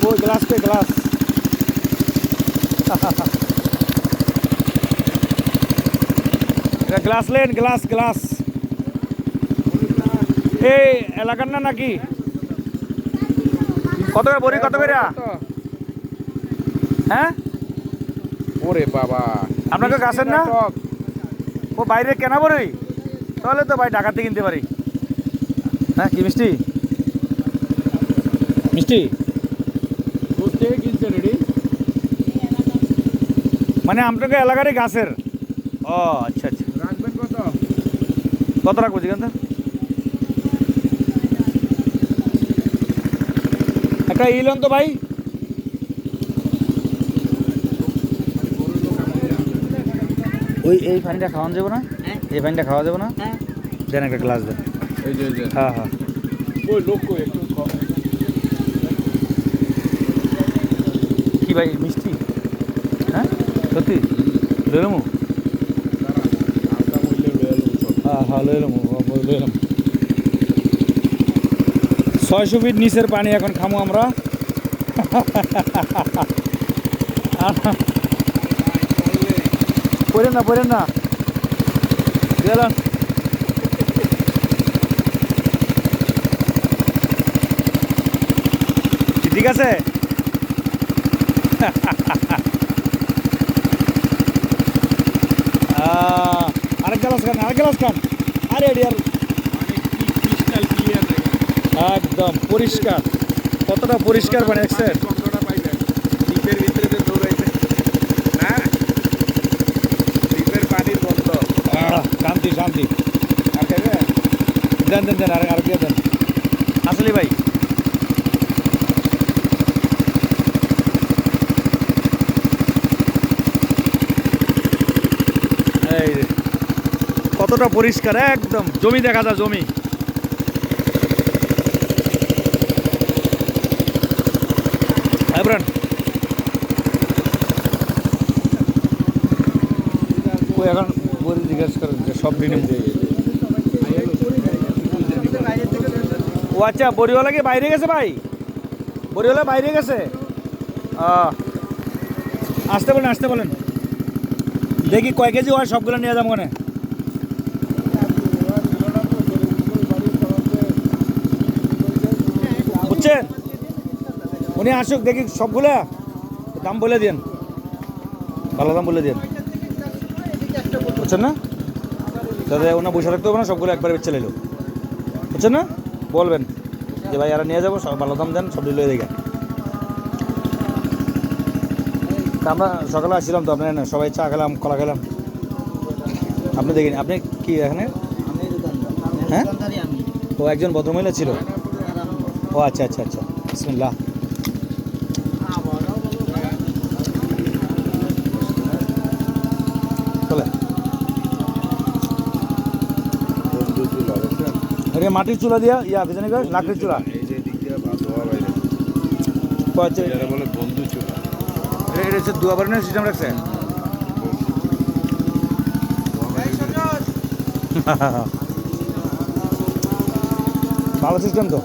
ওই glass pay glass. এটা glass lane, glass glass. এই এলাকার না নাকি? কত করে বড়ি, কত করে? হ্যাঁ ওরে বাবা, আপনাকে গাছের না? টক। ও বাইরে কেনা বড়ি? তাহলে তো ভাই ঢাকাতে কিনতে পারি। হ্যাঁ কি মিষ্টি? মিষ্টি দূর থেকে কিনছে রেডি। মানে আপনাকে এলাকারই গাছের? ও আচ্ছা আচ্ছা। রাখবেন কত? কত রাখবো জিজ্ঞান তো? একটা ইলন তো ভাই। ওই এই পানিটা খাওয়ানো যাবে না? এই পানিটা খাওয়া যাবে না? দেন একটা গ্লাস দেন। এই যে হ্যাঁ হ্যাঁ। ওই লোক কই একটু কম। কি ভাই মিষ্টি? হ্যাঁ সত্যি লই এলাম? আলতা মূল্যে লয়ে এলো সব। হ্যাঁ হ্যাঁ লই এলাম। 600 ফিট নিচের পানি এখন খামো আমরা। পড়েন না গেলাম। ঠিক আছে। আরেক গ্লাস খান। আরে আর মানে কি ক্রিস্টাল ক্লিয়ার দেখেন। একদম পরিষ্কার। কতটা পরিষ্কার পানি দেখছেন? গন্ধটা পাইবেন দ্বীপের ভিতরে যে দৌড়াইছে না, দ্বীপের পানির গন্ধ। শান্তি। আর খাইবেন? দেন আর দিয়ে দেন আসলে ভাই। এই রে, কতটা পরিষ্কার, একদম জমি দেখা যায়, জমি। এখন বলি জিজ্ঞেস করেন যে সব দিনে। ও আচ্ছা, বড়িওয়ালা কি বাইরে গেছে ভাই? বড়িওয়ালা বাইরে গেছে। আসতে বলেন। দেখি কয় কেজি হয়, সবগুলো নিয়ে যাবো ওখানে। বুঝছেন? উনি আসুক, দেখি সবগুলা দাম বলে দিন, ভালো দাম বলে দিন। বুঝছেন না? যাতে ওনা বসে থাকতে হবে না, সবগুলো একবারে বেচে এলো। বুঝছেন না? বলবেন যে ভাই আর নিয়ে যাবো, সব ভালো দাম দেন, সব দিলে দেখে। আমরা সকালে আসছিলাম তো, আপনার সবাই চা খেলাম, কলা খেলাম। আপনি দেখিনি, আপনি কি এখানে? হ্যাঁ, ও একজন ভদ্রমহিলা ছিল। ও আচ্ছা বিসমিল্লাহ। চলে আরে মাটির চুলা দিয়া পিছনে লাকড়ির চুলা। এই যে দিক দিয়ে ধোয়া বাইরে আচ্ছা, যারা বলে বন্ধু চুলা। এটা হচ্ছে দুয়াবারের সিস্টেম রাখছে। ভালো সিস্টেম তো।